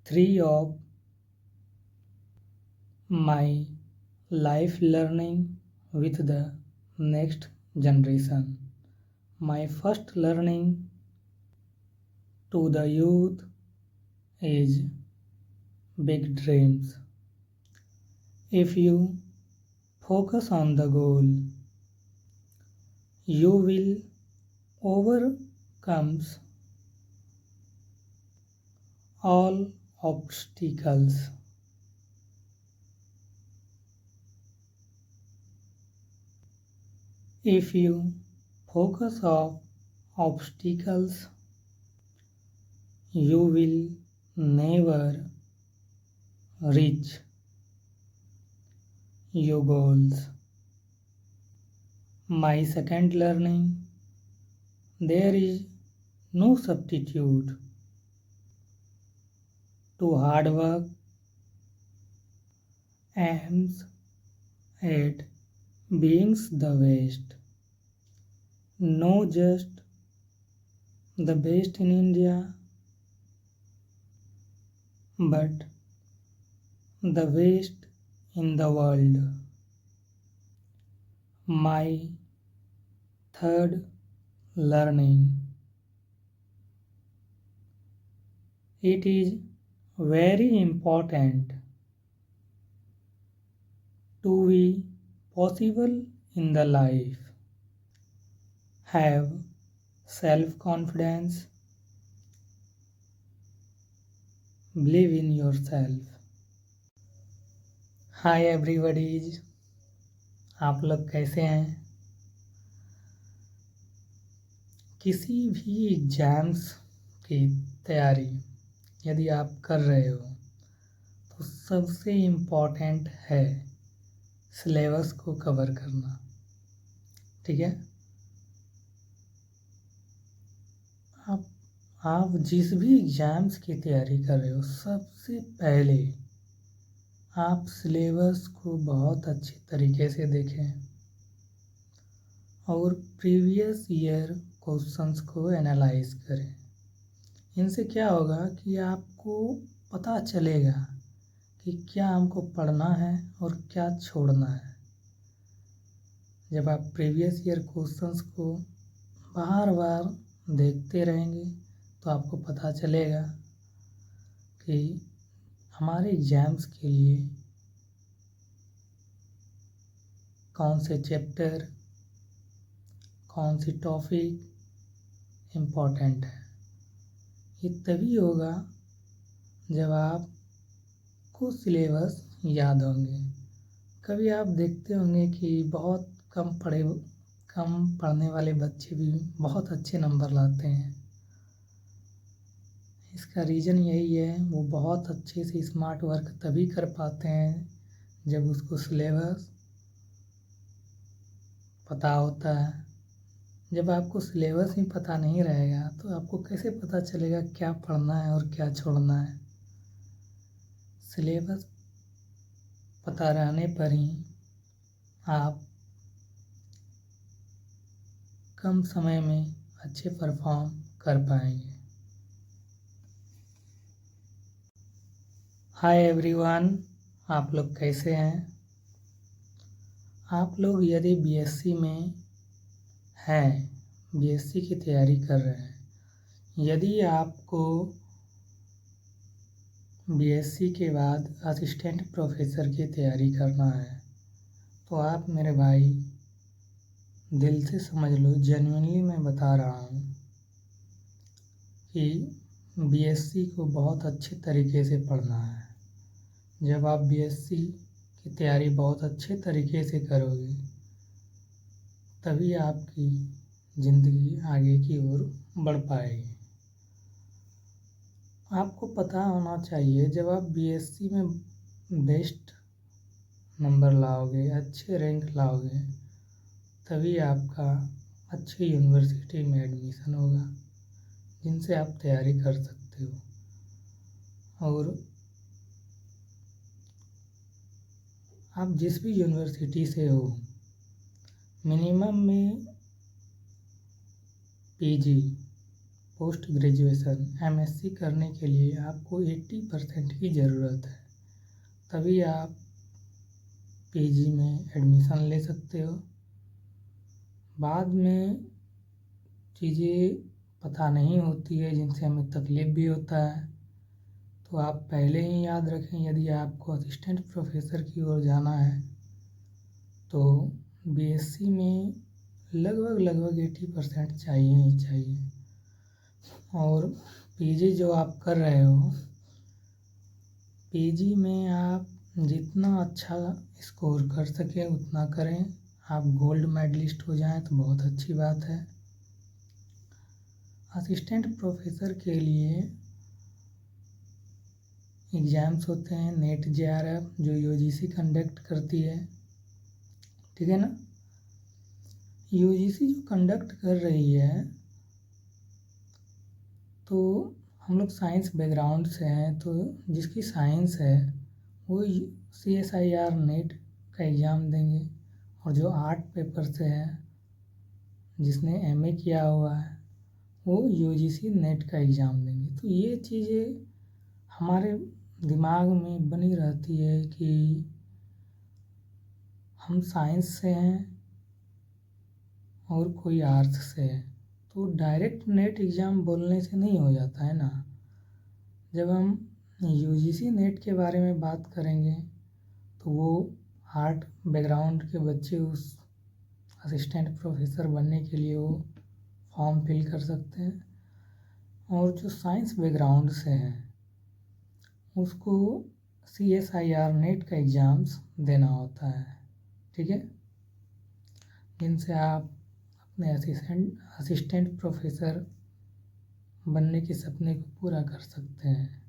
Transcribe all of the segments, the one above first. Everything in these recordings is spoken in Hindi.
3 of my life learning with the next generation. My first learning to the youth is big dreams. If you focus on the goal, you will overcome all obstacles. If you focus on obstacles, you will never reach your goals. My second learning, there is no substitute to hard work, aims at being the best. No just the best in India, but the best in the world. My third learning, it is very important to be possible in the life. Have self-confidence, believe in yourself. Hi everybody, आप लोग कैसे हैं? किसी भी एग्ज़ाम्स की तैयारी यदि आप कर रहे हो तो सबसे इम्पॉर्टेंट है सिलेबस को कवर करना। ठीक है, आप जिस भी एग्ज़ाम्स की तैयारी कर रहे हो सबसे पहले आप सिलेबस को बहुत अच्छे तरीके से देखें और प्रीवियस ईयर क्वेश्चंस को एनालाइज करें। इनसे क्या होगा कि आपको पता चलेगा कि क्या हमको पढ़ना है और क्या छोड़ना है। जब आप प्रीवियस ईयर क्वेश्चंस को बार बार देखते रहेंगे तो आपको पता चलेगा कि हमारे एग्ज़ाम्स के लिए कौन से चैप्टर, कौन सी टॉपिक इम्पोर्टेंट है। ये तभी होगा जब आपको सिलेबस याद होंगे। कभी आप देखते होंगे कि बहुत कम पढ़ने वाले बच्चे भी बहुत अच्छे नंबर लाते हैं। इसका रीज़न यही है, वो बहुत अच्छे से स्मार्ट वर्क तभी कर पाते हैं जब उसको सिलेबस पता होता है। जब आपको सिलेबस ही पता नहीं रहेगा तो आपको कैसे पता चलेगा क्या पढ़ना है और क्या छोड़ना है। सिलेबस पता रहने पर ही आप कम समय में अच्छे परफॉर्म कर पाएंगे। हाय एवरीवन, आप लोग कैसे हैं? आप लोग यदि बीएससी में हैं, बीएससी की तैयारी कर रहे हैं, यदि आपको बीएससी के बाद असिस्टेंट प्रोफेसर की तैयारी करना है तो आप मेरे भाई दिल से समझ लो, जेन्युइनली मैं बता रहा हूँ कि बीएससी को बहुत अच्छे तरीके से पढ़ना है। जब आप बीएससी की तैयारी बहुत अच्छे तरीके से करोगे तभी आपकी ज़िंदगी आगे की ओर बढ़ पाएगी। आपको पता होना चाहिए, जब आप बीएससी में बेस्ट नंबर लाओगे, अच्छे रैंक लाओगे, तभी आपका अच्छी यूनिवर्सिटी में एडमिशन होगा जिनसे आप तैयारी कर सकते हो। और आप जिस भी यूनिवर्सिटी से हो, मिनिमम में पीजी पोस्ट ग्रेजुएशन एमएससी करने के लिए आपको 80% की ज़रूरत है, तभी आप पीजी में एडमिशन ले सकते हो। बाद में चीज़ें पता नहीं होती है जिनसे हमें तकलीफ़ भी होता है, तो आप पहले ही याद रखें, यदि आपको असिस्टेंट प्रोफेसर की ओर जाना है तो बीएससी में लगभग 80% चाहिए ही चाहिए। और पीजी जो आप कर रहे हो, पीजी में आप जितना अच्छा स्कोर कर सकें उतना करें। आप गोल्ड मेडलिस्ट हो जाएं तो बहुत अच्छी बात है। असिस्टेंट प्रोफेसर के लिए एग्ज़ाम्स होते हैं, नेट जेआरएफ जो यूजीसी कंडक्ट करती है, ठीक है ना। यूजीसी जो कंडक्ट कर रही है, तो हम लोग साइंस बैकग्राउंड से हैं, तो जिसकी साइंस है वो CSIR नेट का एग्ज़ाम देंगे, और जो आर्ट पेपर से है, जिसने एमए किया हुआ है, वो यूजीसी नेट का एग्ज़ाम देंगे। तो ये चीज़ें हमारे दिमाग में बनी रहती है कि हम साइंस से हैं और कोई आर्ट्स से है, तो डायरेक्ट नेट एग्ज़ाम बोलने से नहीं हो जाता है ना। जब हम यूजीसी नेट के बारे में बात करेंगे तो वो आर्ट बैकग्राउंड के बच्चे उस असिस्टेंट प्रोफेसर बनने के लिए वो फॉर्म फिल कर सकते हैं, और जो साइंस बैकग्राउंड से है उसको CSIR नेट का एग्ज़ाम्स देना होता है, ठीक है, जिनसे आप अपने असिस्टेंट प्रोफेसर बनने के सपने को पूरा कर सकते हैं।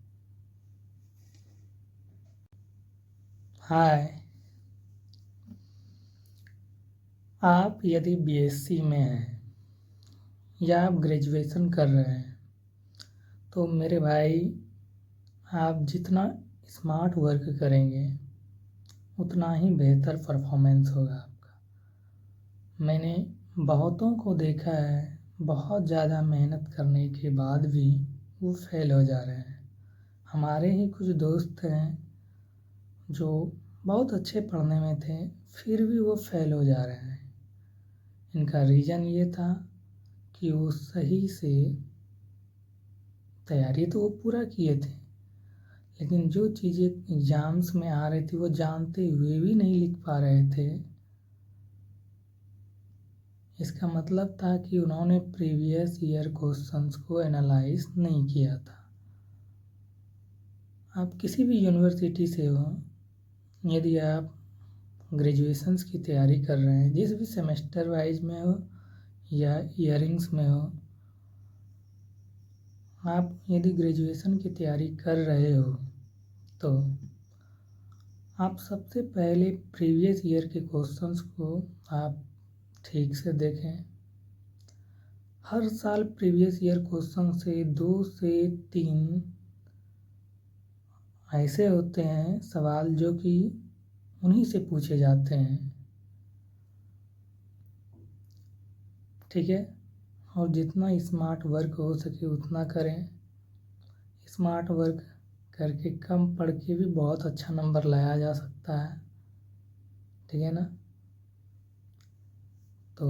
हाय, आप यदि बीएससी में हैं या आप ग्रेजुएशन कर रहे हैं, तो मेरे भाई आप जितना स्मार्ट वर्क करेंगे उतना ही बेहतर परफॉर्मेंस होगा आपका। मैंने बहुतों को देखा है, बहुत ज़्यादा मेहनत करने के बाद भी वो फेल हो जा रहे हैं। हमारे ही कुछ दोस्त हैं जो बहुत अच्छे पढ़ने में थे, फिर भी वो फेल हो जा रहे हैं। इनका रीज़न ये था कि वो सही से तैयारी तो वो पूरा किए थे, लेकिन जो चीज़ें एग्ज़ाम्स में आ रही थी वो जानते हुए भी नहीं लिख पा रहे थे। इसका मतलब था कि उन्होंने प्रीवियस ईयर क्वेश्चंस को एनालाइज नहीं किया था। आप किसी भी यूनिवर्सिटी से हो, यदि आप ग्रेजुएशंस की तैयारी कर रहे हैं, जिस भी सेमेस्टर वाइज में हो या ईयरिंग्स में हो, आप यदि ग्रेजुएशन की तैयारी कर रहे हो तो आप सबसे पहले प्रीवियस ईयर के क्वेश्चंस को आप ठीक से देखें। हर साल प्रीवियस ईयर क्वेश्चन से 2 से 3 ऐसे होते हैं सवाल जो कि उन्हीं से पूछे जाते हैं, ठीक है। और जितना स्मार्ट वर्क हो सके उतना करें। स्मार्ट वर्क करके कम पढ़ के भी बहुत अच्छा नंबर लाया जा सकता है, ठीक है ना। तो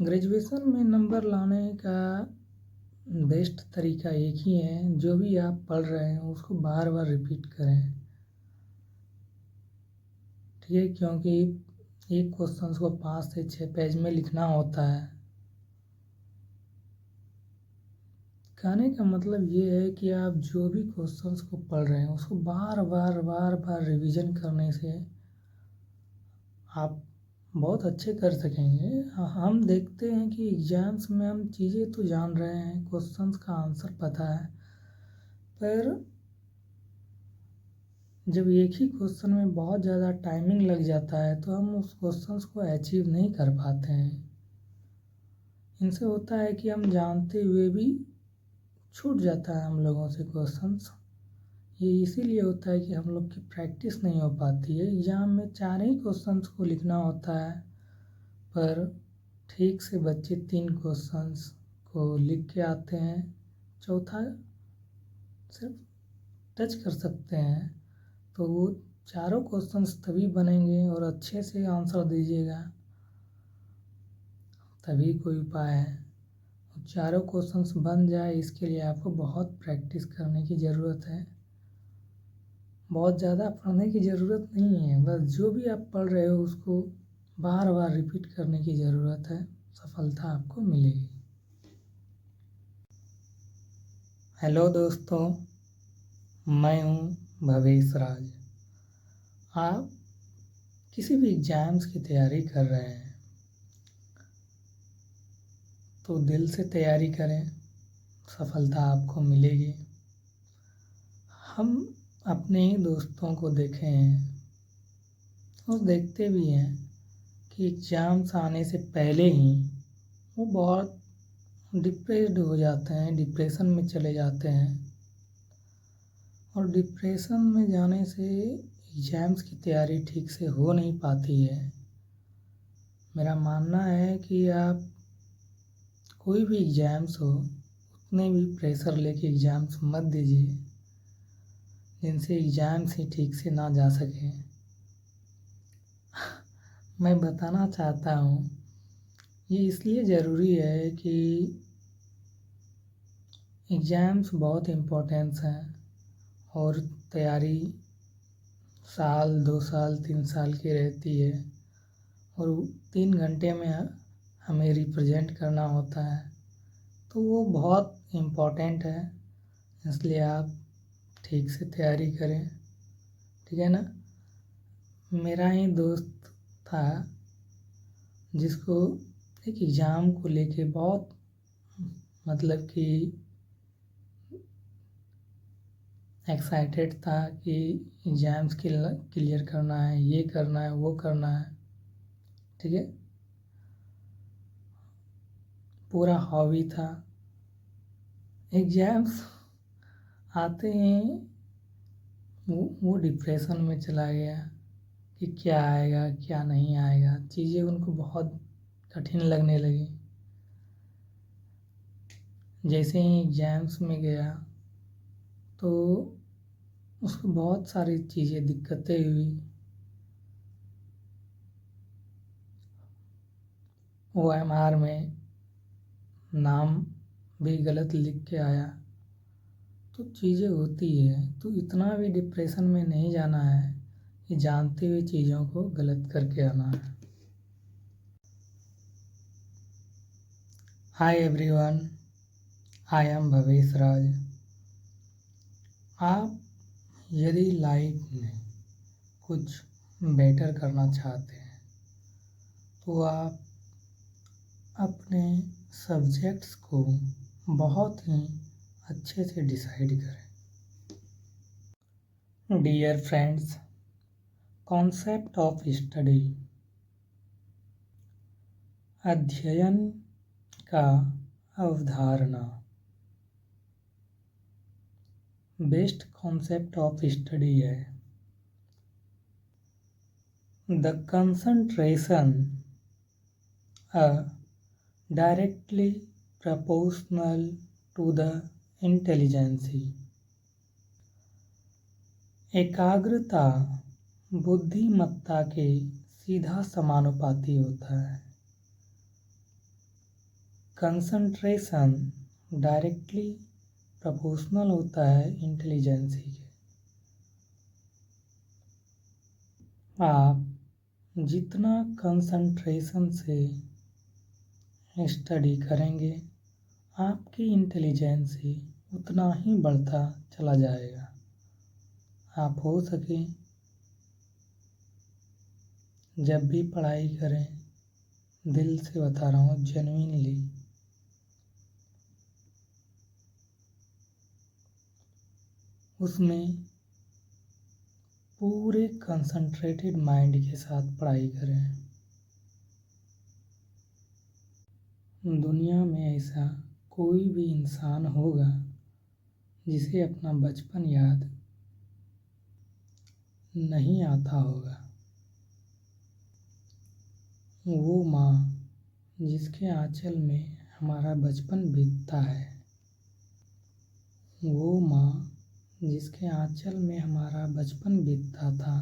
ग्रेजुएशन में नंबर लाने का बेस्ट तरीका एक ही है, जो भी आप पढ़ रहे हैं उसको बार बार रिपीट करें, ठीक है, क्योंकि एक क्वेश्चन को 5 से 6 पेज में लिखना होता है। कहने का मतलब ये है कि आप जो भी क्वेश्चंस को पढ़ रहे हैं उसको बार बार रिवीजन करने से आप बहुत अच्छे कर सकेंगे। हम देखते हैं कि एग्ज़ाम्स में हम चीज़ें तो जान रहे हैं, क्वेश्चंस का आंसर पता है, पर जब एक ही क्वेश्चन में बहुत ज़्यादा टाइमिंग लग जाता है तो हम उस क्वेश्चंस को अचीव नहीं कर पाते हैं। इनसे होता है कि हम जानते हुए भी छूट जाता है हम लोगों से क्वेश्चंस। ये इसीलिए होता है कि हम लोग की प्रैक्टिस नहीं हो पाती है। एग्ज़ाम में 4 ही क्वेश्चंस को लिखना होता है, पर ठीक से बच्चे 3 क्वेश्चंस को लिख के आते हैं, चौथा सिर्फ टच कर सकते हैं, तो वो चारों क्वेश्चंस तभी बनेंगे और अच्छे से आंसर दीजिएगा तभी कोई उपाय है। चारों क्वेश्चंस बन जाए इसके लिए आपको बहुत प्रैक्टिस करने की ज़रूरत है। बहुत ज़्यादा पढ़ने की ज़रूरत नहीं है, बस जो भी आप पढ़ रहे हो उसको बार बार रिपीट करने की ज़रूरत है, सफलता आपको मिलेगी। हेलो दोस्तों, मैं हूँ भवेश राज। आप किसी भी एग्ज़ाम्स की तैयारी कर रहे हैं तो दिल से तैयारी करें, सफलता आपको मिलेगी। हम अपने ही दोस्तों को देखे हैं और देखते भी हैं कि एग्ज़ाम्स आने से पहले ही वो बहुत डिप्रेस्ड हो जाते हैं, डिप्रेशन में चले जाते हैं और डिप्रेशन में जाने से एग्ज़ाम्स की तैयारी ठीक से हो नहीं पाती है। मेरा मानना है कि आप कोई भी एग्ज़ाम्स हो उतने भी प्रेशर लेके एग्ज़ाम्स मत दीजिए जिनसे एग्ज़ाम्स ही ठीक से ना जा सके। मैं बताना चाहता हूँ ये इसलिए ज़रूरी है कि एग्ज़ाम्स बहुत इम्पोर्टेंस हैं और तैयारी साल 2 साल 3 साल की रहती है और 3 घंटे में हमें रिप्रेजेंट करना होता है, तो वो बहुत इम्पोर्टेंट है। इसलिए आप ठीक से तैयारी करें, ठीक है ना। मेरा ही दोस्त था जिसको एक एग्ज़ाम को लेके बहुत मतलब कि एक्साइटेड था कि एग्ज़ाम्स क्लियर करना है, ये करना है, वो करना है, ठीक है। पूरा हॉबी था। एग्ज़ाम्स आते ही वो डिप्रेशन में चला गया कि क्या आएगा क्या नहीं आएगा, चीज़ें उनको बहुत कठिन लगने लगी। जैसे ही एग्ज़ाम्स में गया तो उसको बहुत सारी चीज़ें दिक्कतें हुई। OMR में नाम भी गलत लिख के आया, तो चीज़ें होती है, तो इतना भी डिप्रेशन में नहीं जाना है कि जानते हुए चीज़ों को गलत करके आना है। Hi everyone, I am Bhavesh Raj. आप यदि लाइफ में कुछ बेटर करना चाहते हैं तो आप अपने सब्जेक्ट्स को बहुत ही अच्छे से डिसाइड करें। Dear friends, concept of study, अध्ययन का अवधारणा। बेस्ट कॉन्सेप्ट ऑफ स्टडी है the concentration directly proportional to the intelligence। एकाग्रता बुद्धिमत्ता के सीधा समानुपाती होता है। कंसंट्रेशन डायरेक्टली प्रोपोर्शनल होता है इंटेलिजेंसी के। आप जितना कंसंट्रेशन से स्टडी करेंगे आपकी इंटेलिजेंसी उतना ही बढ़ता चला जाएगा। आप हो सके जब भी पढ़ाई करें, दिल से बता रहा हूँ, जेन्युइनली उसमें पूरे कंसंट्रेटेड माइंड के साथ पढ़ाई करें। दुनिया में ऐसा कोई भी इंसान होगा जिसे अपना बचपन याद नहीं आता होगा। वो माँ जिसके आंचल में हमारा बचपन बीतता है। वो माँ जिसके आंचल में हमारा बचपन बीतता था,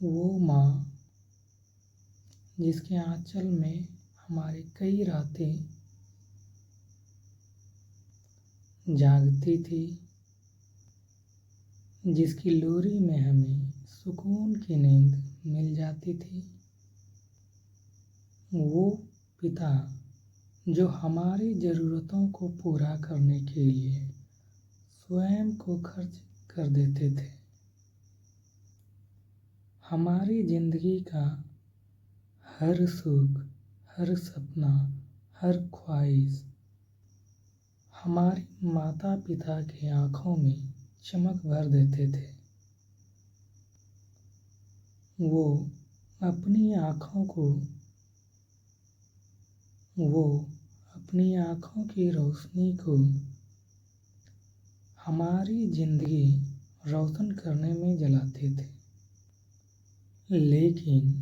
वो माँ जिसके आंचल में हमारी कई रातें जागती थी, जिसकी लोरी में हमें सुकून की नींद मिल जाती थी, वो पिता जो हमारी ज़रूरतों को पूरा करने के लिए स्वयं को खर्च कर देते थे। हमारी ज़िंदगी का हर सुख, हर सपना, हर ख्वाहिश हमारे माता पिता की आँखों में चमक भर देते थे। वो अपनी आँखों की रोशनी को हमारी ज़िंदगी रोशन करने में जलाते थे। लेकिन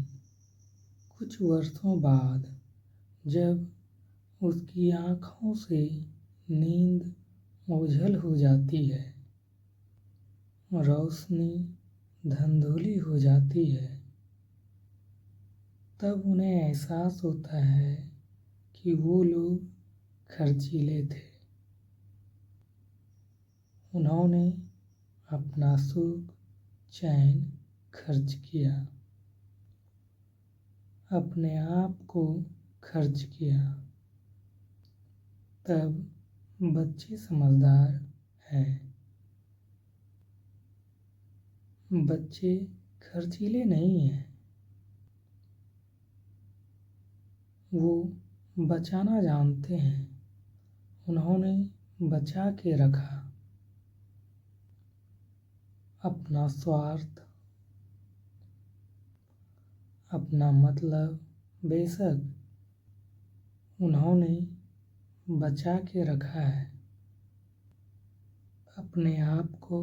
कुछ वर्षों बाद जब उसकी आँखों से नींद ओझल हो जाती है, रोशनी धंधुली हो जाती है, तब उन्हें एहसास होता है कि वो लोग खर्चीले थे। उन्होंने अपना सुख, चैन खर्च किया, अपने आप को खर्च किया। तब बच्चे समझदार हैं। बच्चे खर्चीले नहीं हैं। वो बचाना जानते हैं। उन्होंने बचा के रखा। अपना स्वार्थ, अपना मतलब बेशक उन्होंने बचा के रखा है। अपने आप को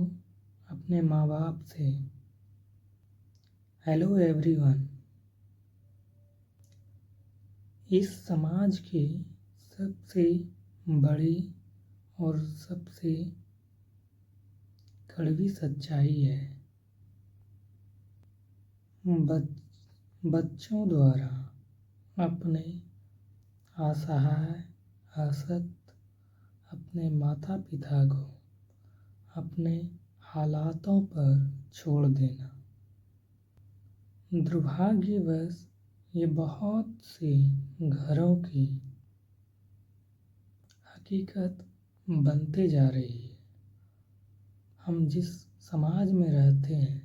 अपने माँ बाप से। Hello everyone. इस समाज की सबसे बड़ी और सबसे कड़वी सच्चाई है, बच्चों द्वारा अपने असहाय, आसक्त अपने माता पिता को अपने हालातों पर छोड़ देना। दुर्भाग्यवश ये बहुत से घरों की हकीकत बनते जा रही है। हम जिस समाज में रहते हैं,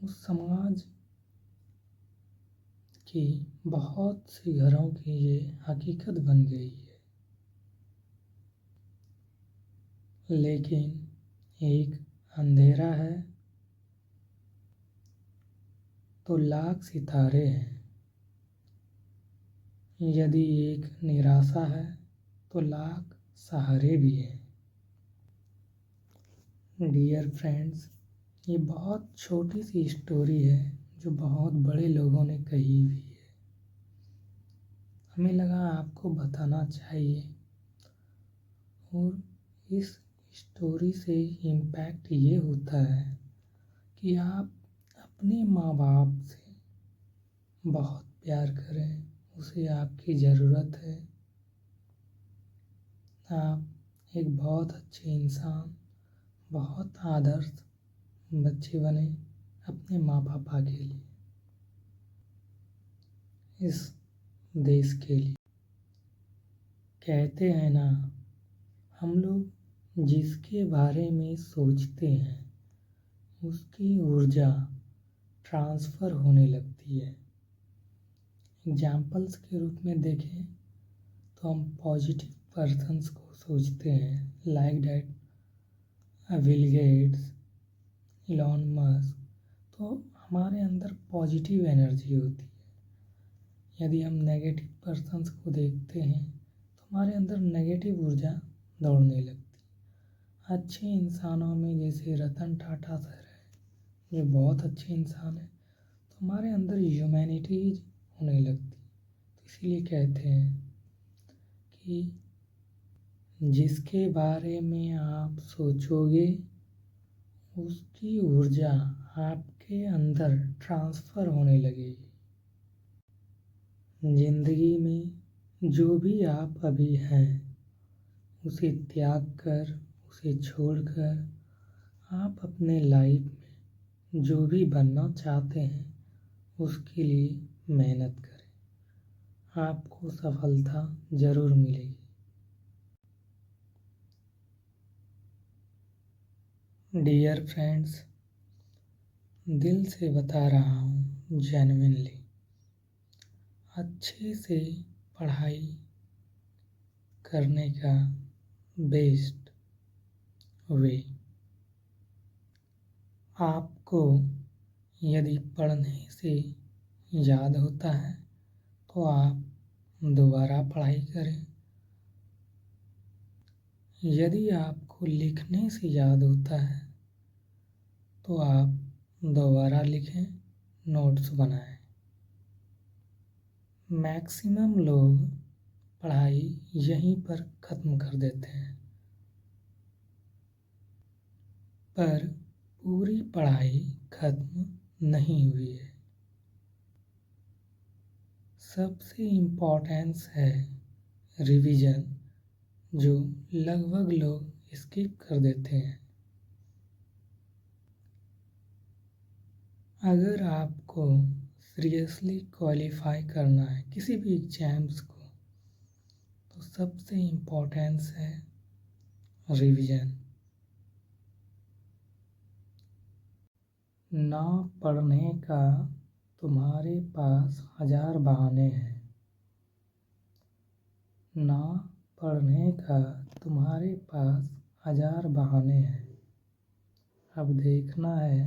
उस समाज की बहुत सी घरों की ये हकीकत बन गई है। लेकिन एक अंधेरा है तो लाख सितारे हैं। यदि एक निराशा है तो लाख सहारे भी हैं। डियर फ्रेंड्स, ये बहुत छोटी सी स्टोरी है जो बहुत बड़े लोगों ने कही हुई है। हमें लगा आपको बताना चाहिए। और इस स्टोरी से इम्पैक्ट ये होता है कि आप अपने माँ बाप से बहुत प्यार करें। उसे आपकी ज़रूरत है। आप एक बहुत अच्छे इंसान, बहुत आदर्श बच्चे बने अपने माँ पापा के लिए, इस देश के लिए। कहते हैं ना, हम लोग जिसके बारे में सोचते हैं उसकी ऊर्जा ट्रांसफ़र होने लगती है। एग्जाम्पल्स के रूप में देखें तो हम पॉजिटिव पर्सन्स को सोचते हैं, like that Bill Gates, Elon Musk. तो हमारे अंदर पॉजिटिव एनर्जी होती है। यदि हम नेगेटिव पर्सन्स को देखते हैं तो हमारे अंदर नेगेटिव ऊर्जा दौड़ने लगती है। अच्छे इंसानों में जैसे रतन टाटा सर है, जो बहुत अच्छे इंसान है, तो हमारे अंदर ह्यूमैनिटीज होने लगती है। तो इसीलिए कहते हैं कि जिसके बारे में आप सोचोगे उसकी ऊर्जा आपके अंदर ट्रांसफ़र होने लगेगी। ज़िंदगी में जो भी आप अभी हैं उसे त्याग कर, उसे छोड़कर आप अपने लाइफ में जो भी बनना चाहते हैं उसके लिए मेहनत करें। आपको सफलता ज़रूर मिलेगी। डियर फ्रेंड्स, दिल से बता रहा हूँ, जेन्युइनली अच्छे से पढ़ाई करने का बेस्ट वे आपको यदि पढ़ने से याद होता है तो आप दोबारा पढ़ाई करें। यदि आपको लिखने से याद होता है तो आप दोबारा लिखें, नोट्स बनाएं। मैक्सिमम लोग पढ़ाई यहीं पर ख़त्म कर देते हैं, पर पूरी पढ़ाई ख़त्म नहीं हुई है। सबसे इम्पोर्टेंस है रिवीजन, जो लगभग लोग स्किप कर देते हैं। अगर आपको सीरियसली क्वालिफाई करना है किसी भी एग्ज़ाम्स को तो सबसे इम्पोर्टेंस है रिवीजन। ना पढ़ने का तुम्हारे पास 1000 बहाने हैं। ना पढ़ने का तुम्हारे पास 1000 बहाने हैं। अब देखना है,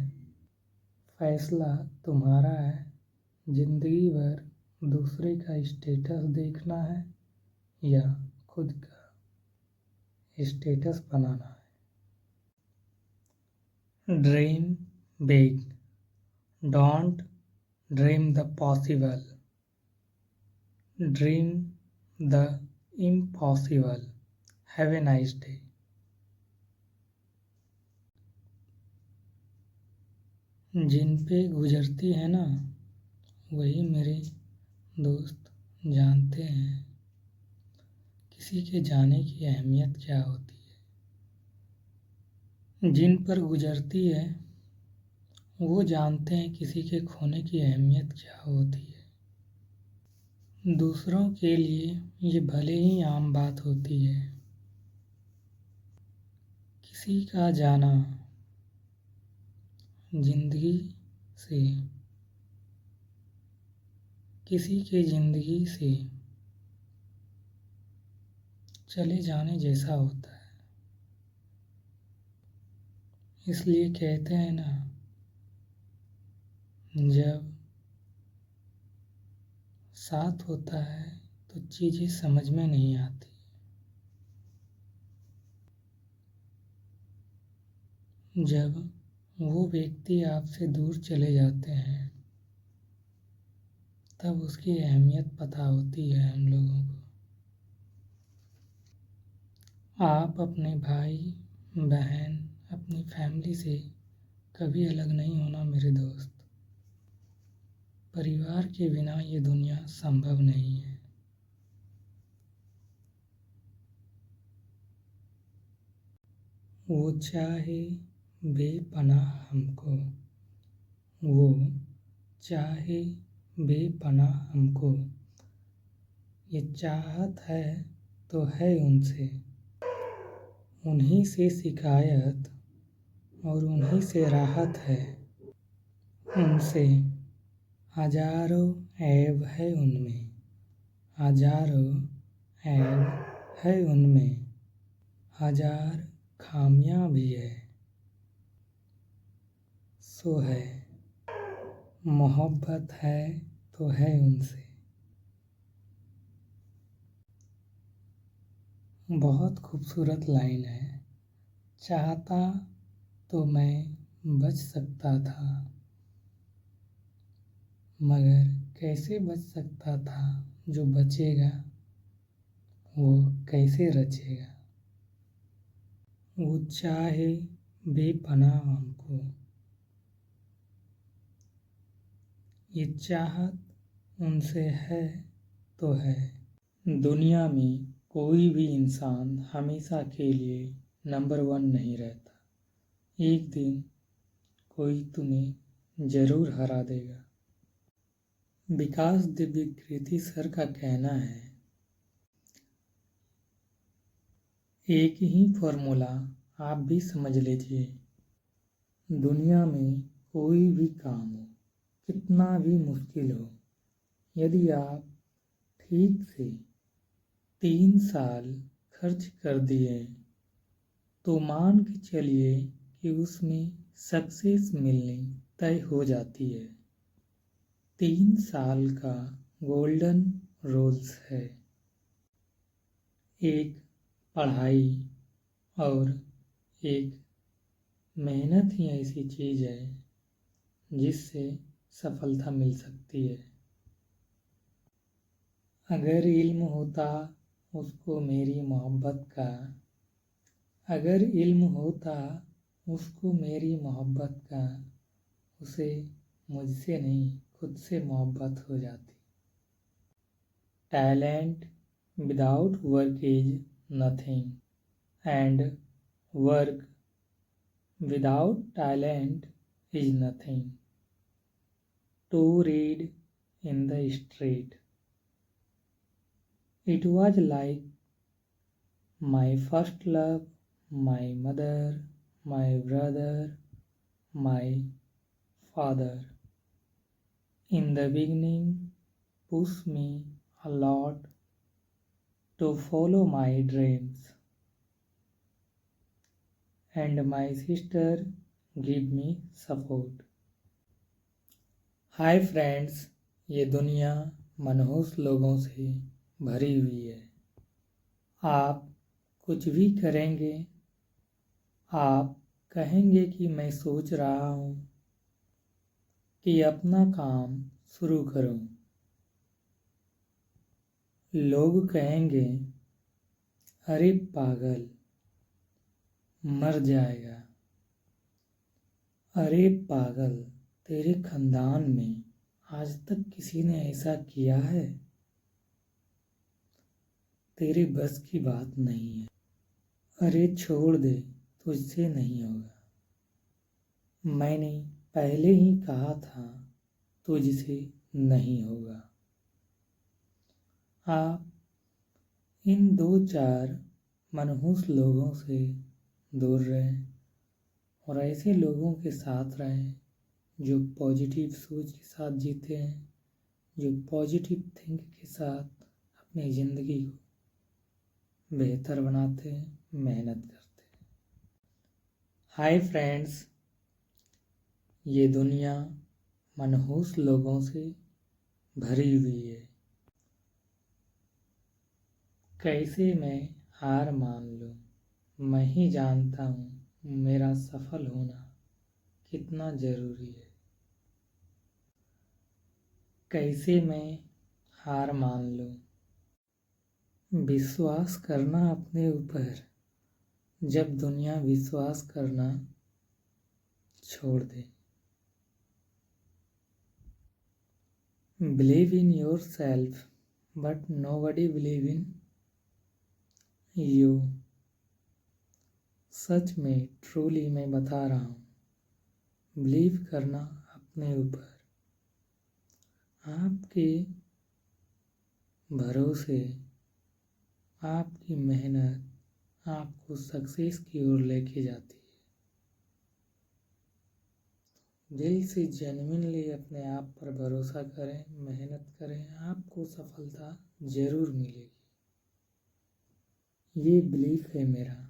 फैसला तुम्हारा है। ज़िंदगी भर दूसरे का स्टेटस देखना है या खुद का स्टेटस बनाना है। Dream big, don't dream the possible, dream the impossible. Have a nice day. जिन पे गुजरती है ना वही मेरे दोस्त जानते हैं किसी के जाने की अहमियत क्या होती है। जिन पर गुजरती है वो जानते हैं किसी के खोने की अहमियत क्या होती है। दूसरों के लिए ये भले ही आम बात होती है। किसी का जाना जिंदगी से, किसी के ज़िंदगी से चले जाने जैसा होता है। इसलिए कहते हैं ना, जब साथ होता है तो चीज़ें समझ में नहीं आती। जब वो व्यक्ति आपसे दूर चले जाते हैं तब उसकी अहमियत पता होती है हम लोगों को। आप अपने भाई बहन, अपनी फैमिली से कभी अलग नहीं होना मेरे दोस्त। परिवार के बिना ये दुनिया संभव नहीं है। वो चाहे बेपनाह हमको, वो चाहे बेपनाह हमको, ये चाहत है तो है उनसे, उन्हीं से शिकायत और उन्हीं से राहत है। उनसे हजारों ऐब है उनमें, हजारों ऐब है उनमें, हजार खामियां भी है। सो है मोहब्बत है तो है उनसे। बहुत खूबसूरत लाइन है। चाहता तो मैं बच सकता था, मगर कैसे बच सकता था जो बचेगा वो कैसे रचेगा। वो चाहे बेपनाह हमको, ये चाहत उनसे है तो है। दुनिया में कोई भी इंसान हमेशा के लिए नंबर 1 नहीं रहता। एक दिन कोई तुम्हें जरूर हरा देगा। विकास दिव्य कृति सर का कहना है, एक ही फॉर्मूला आप भी समझ लीजिए। दुनिया में कोई भी काम हो, कितना भी मुश्किल हो, यदि आप ठीक से 3 साल खर्च कर दिए तो मान के चलिए कि उसमें सक्सेस मिलनी तय हो जाती है। 3 साल का गोल्डन रूल्स है। एक पढ़ाई और एक मेहनत ही ऐसी चीज़ है जिससे सफलता मिल सकती है। अगर इल्म होता उसको मेरी मोहब्बत का, अगर इल्म होता उसको मेरी मोहब्बत का, उसे मुझसे नहीं खुद से मोहब्बत हो जाती। Talent without work is nothing, and work without talent is nothing. To read in the street. It was like my first love, my mother, my brother, my father. In the beginning, pushed me a lot to follow my dreams. And my sister give me support. Hi friends, ये दुनिया मनहूस लोगों से भरी हुई है। आप कुछ भी करेंगे, आप कहेंगे कि मैं सोच रहा हूँ कि अपना काम शुरू करूँ। लोग कहेंगे, अरे पागल, मर जाएगा। अरे पागल, तेरे खानदान में आज तक किसी ने ऐसा किया है? तेरे बस की बात नहीं है। अरे छोड़ दे, तुझसे नहीं होगा। मैंने पहले ही कहा था तुझसे नहीं होगा। आप इन 2-4 मनहूस लोगों से दूर रहें और ऐसे लोगों के साथ रहें जो पॉजिटिव सोच के साथ जीते हैं, जो पॉजिटिव थिंक के साथ अपनी ज़िंदगी को बेहतर बनाते हैं, मेहनत करते हैं। हाय फ्रेंड्स, ये दुनिया मनहूस लोगों से भरी हुई है। कैसे मैं हार मान लूं? मैं ही जानता हूँ मेरा सफल होना कितना ज़रूरी है। कैसे मैं हार मान लूं? विश्वास करना अपने ऊपर जब दुनिया विश्वास करना छोड़ दे। Believe in yourself but nobody believe in you. सच में ट्रूली मैं बता रहा हूँ, बिलीव करना अपने ऊपर। आपके भरोसे, आपकी मेहनत आपको सक्सेस की ओर लेके जाती है। दिल से जेन्युइनली अपने आप पर भरोसा करें, मेहनत करें, आपको सफलता ज़रूर मिलेगी। ये बिलीफ है मेरा।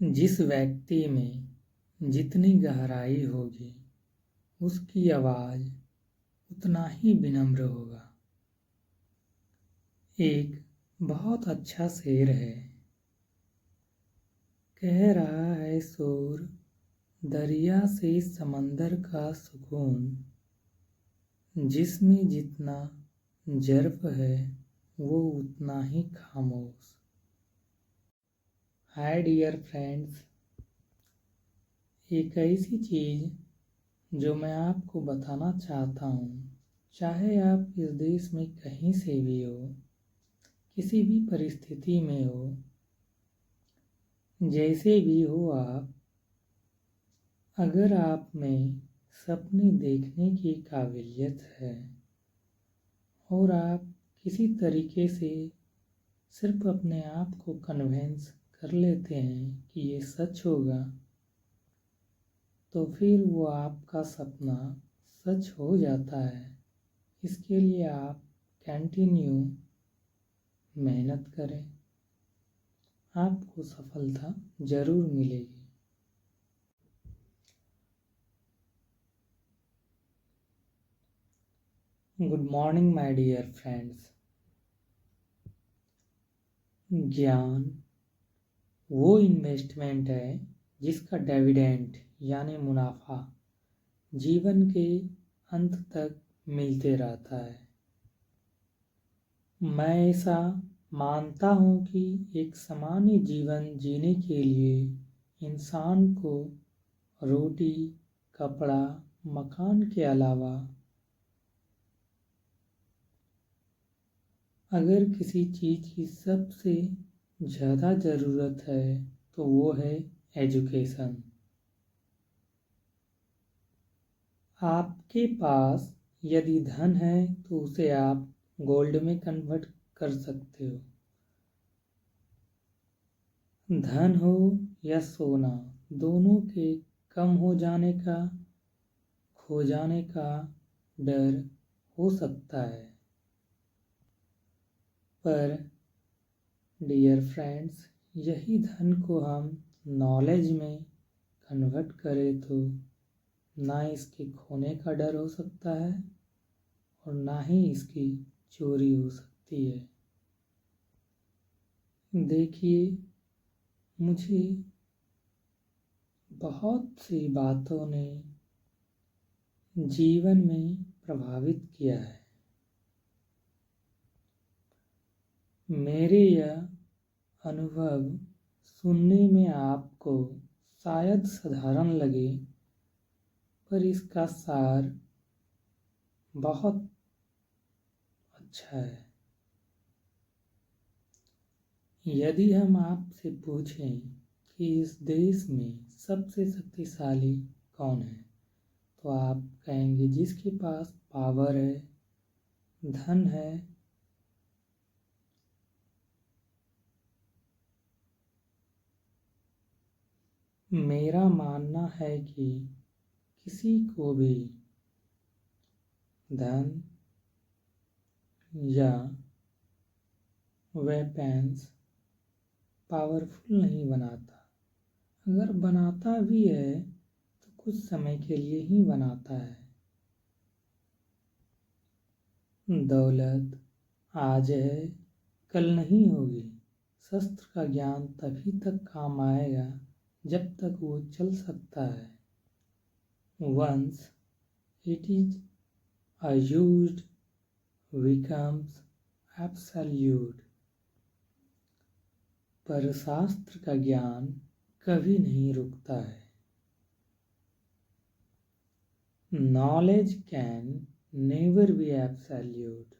जिस व्यक्ति में जितनी गहराई होगी उसकी आवाज़ उतना ही विनम्र होगा। एक बहुत अच्छा शेर है, कह रहा है शोर दरिया से समंदर का सुकून, जिसमें जितना जर्फ है वो उतना ही खामोश। हाय डियर फ्रेंड्स, एक ऐसी चीज़ जो मैं आपको बताना चाहता हूँ, चाहे आप इस देश में कहीं से भी हो, किसी भी परिस्थिति में हो, जैसे भी हो आप, अगर आप में सपने देखने की काबिलियत है और आप किसी तरीके से सिर्फ अपने आप को कन्विंस कर लेते हैं कि ये सच होगा, तो फिर वो आपका सपना सच हो जाता है। इसके लिए आप कंटिन्यू मेहनत करें, आपको सफलता ज़रूर मिलेगी। Good morning my dear friends. ज्ञान वो इन्वेस्टमेंट है जिसका डिविडेंड यानी मुनाफा जीवन के अंत तक मिलते रहता है। मैं ऐसा मानता हूँ कि एक सामान्य जीवन जीने के लिए इंसान को रोटी, कपड़ा, मकान के अलावा अगर किसी चीज़ की सबसे ज़्यादा ज़रूरत है तो वो है एजुकेशन। आपके पास यदि धन है तो उसे आप गोल्ड में कन्वर्ट कर सकते हो। धन हो या सोना, दोनों के कम हो जाने का, खो जाने का डर हो सकता है, पर डियर फ्रेंड्स, यही धन को हम नॉलेज में कन्वर्ट करें तो ना इसके खोने का डर हो सकता है और ना ही इसकी चोरी हो सकती है। देखिए, मुझे बहुत सी बातों ने जीवन में प्रभावित किया है। मेरे यह अनुभव सुनने में आपको शायद साधारण लगे, पर इसका सार बहुत अच्छा है। यदि हम आपसे पूछें कि इस देश में सबसे शक्तिशाली कौन है, तो आप कहेंगे जिसके पास पावर है, धन है, मेरा मानना है कि किसी को भी धन या वेपन्स पावरफुल नहीं बनाता। अगर बनाता भी है तो कुछ समय के लिए ही बनाता है। दौलत आज है, कल नहीं होगी। शस्त्र का ज्ञान तभी तक काम आएगा जब तक वो चल सकता है। Once it is used becomes absolute। पर शास्त्र का ज्ञान कभी नहीं रुकता है। Knowledge can never be absolute।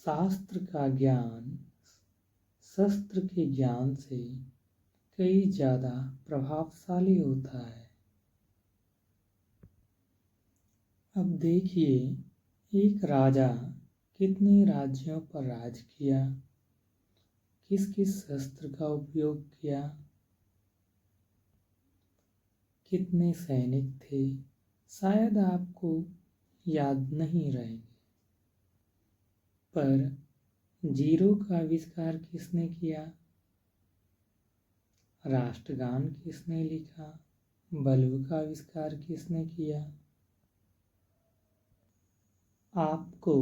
शास्त्र का ज्ञान शस्त्र के ज्ञान से कई ज़्यादा प्रभावशाली होता है। अब देखिए, एक राजा कितने राज्यों पर राज किया, किस किस शस्त्र का उपयोग किया, कितने सैनिक थे, शायद आपको याद नहीं रहेंगे। पर जीरो का आविष्कार किसने किया, राष्ट्रगान किसने लिखा, बल्ब का आविष्कार किसने किया, आपको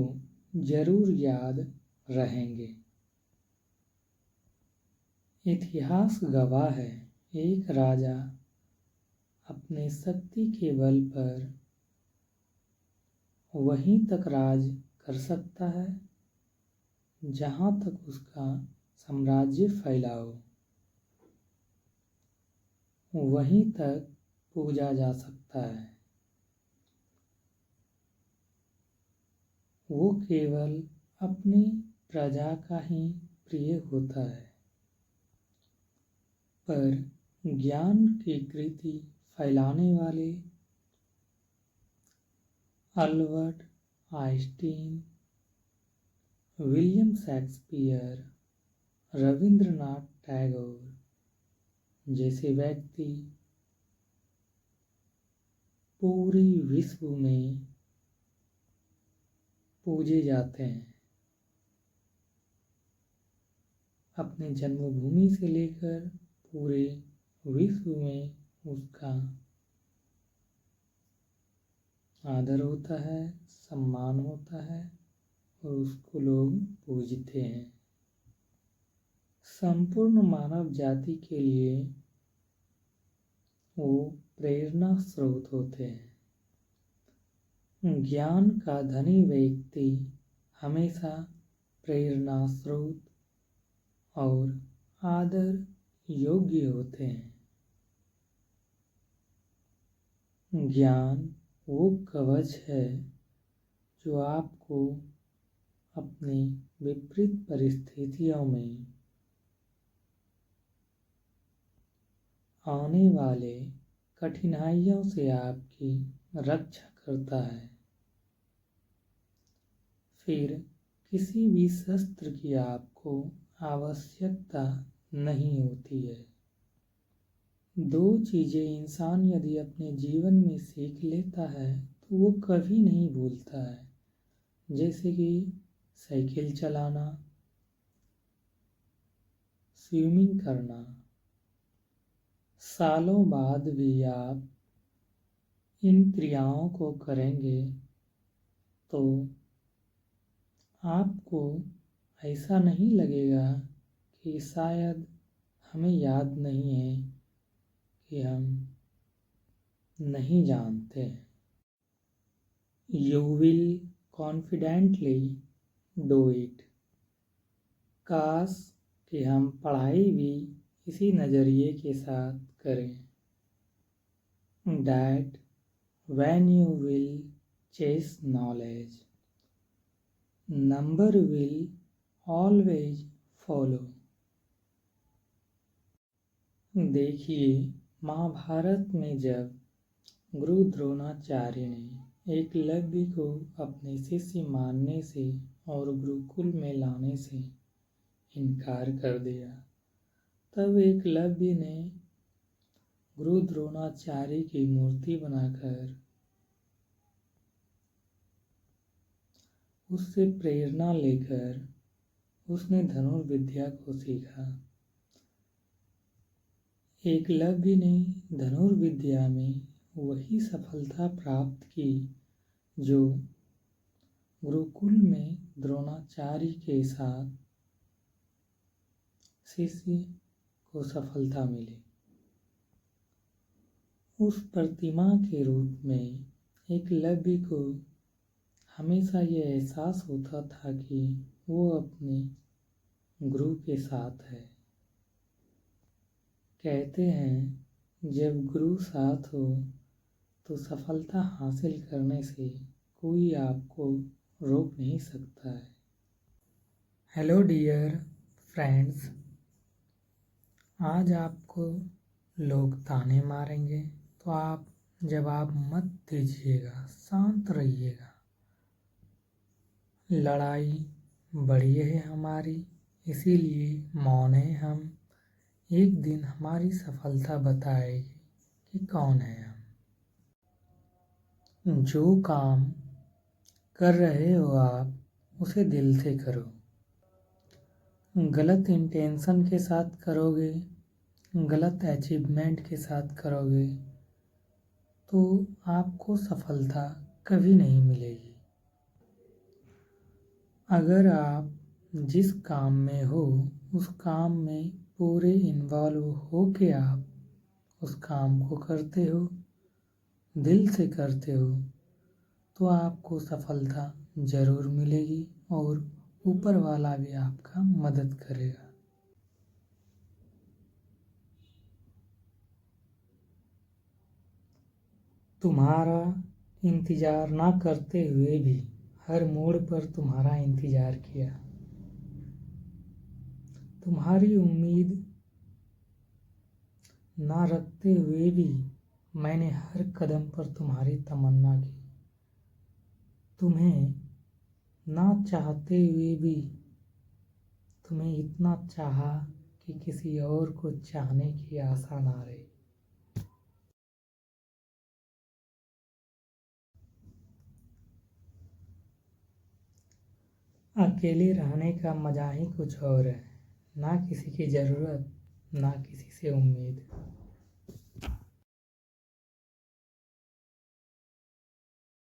जरूर याद रहेंगे। इतिहास गवाह है, एक राजा अपने शक्ति के बल पर वहीं तक राज कर सकता है, जहाँ तक उसका साम्राज्य फैला हो वहीं तक पूजा जा सकता है। वो केवल अपनी प्रजा का ही प्रिय होता है। पर ज्ञान की कृति फैलाने वाले Albert Einstein, William Shakespeare, Rabindranath Tagore जैसे व्यक्ति पूरे विश्व में पूजे जाते हैं। अपने जन्मभूमि से लेकर पूरे विश्व में उसका आदर होता है, सम्मान होता है और उसको लोग पूजते हैं। संपूर्ण मानव जाति के लिए वो प्रेरणा स्रोत होते हैं। ज्ञान का धनी व्यक्ति हमेशा प्रेरणा स्रोत और आदर योग्य होते हैं। ज्ञान वो कवच है जो आपको अपनी विपरीत परिस्थितियों में आने वाले कठिनाइयों से आपकी रक्षा करता है। फिर किसी भी शस्त्र की आपको आवश्यकता नहीं होती है। दो चीज़ें इंसान यदि अपने जीवन में सीख लेता है तो वो कभी नहीं भूलता है, जैसे कि साइकिल चलाना, स्विमिंग करना। सालों बाद भी आप इन क्रियाओं को करेंगे तो आपको ऐसा नहीं लगेगा कि शायद हमें याद नहीं है कि हम नहीं जानते। You will confidently do it। काश कि हम पढ़ाई भी इसी नज़रिए के साथ करें। That when you will chase knowledge, number will always follow। देखिए, महाभारत में जब गुरु द्रोणाचार्य ने एकलव्य को अपने शिष्य मानने से और गुरुकुल में लाने से इनकार कर दिया, तब एकलव्य ने गुरु द्रोणाचार्य की मूर्ति बनाकर उससे प्रेरणा लेकर उसने धनुर्विद्या को सीखा। एकलव्य ने धनुर्विद्या में वही सफलता प्राप्त की जो गुरुकुल में द्रोणाचार्य के साथ शिष्य को सफलता मिली। उस प्रतिमा के रूप में एकलव्य को हमेशा ये एहसास होता था कि वो अपने गुरु के साथ है। कहते हैं जब गुरु साथ हो तो सफलता हासिल करने से कोई आपको रोक नहीं सकता है। हेलो डियर फ्रेंड्स, आज आपको लोग ताने मारेंगे तो आप जवाब मत दीजिएगा, शांत रहिएगा। लड़ाई बड़ी है हमारी, इसीलिए मौन है हम। एक दिन हमारी सफलता बताएगी कि कौन है हम। जो काम कर रहे हो आप उसे दिल से करो। गलत इंटेंशन के साथ करोगे, गलत अचीवमेंट के साथ करोगे तो आपको सफलता कभी नहीं मिलेगी। अगर आप जिस काम में हो उस काम में पूरे इन्वॉल्व हो के आप उस काम को करते हो, दिल से करते हो, तो आपको सफलता ज़रूर मिलेगी और ऊपर वाला भी आपका मदद करेगा। तुम्हारा इंतज़ार ना करते हुए भी हर मोड़ पर तुम्हारा इंतज़ार किया। तुम्हारी उम्मीद ना रखते हुए भी मैंने हर कदम पर तुम्हारी तमन्ना की। तुम्हें ना चाहते हुए भी तुम्हें इतना चाहा कि किसी और को चाहने की आशा ना रही। अकेले रहने का मज़ा ही कुछ और है। ना किसी की ज़रूरत, ना किसी से उम्मीद।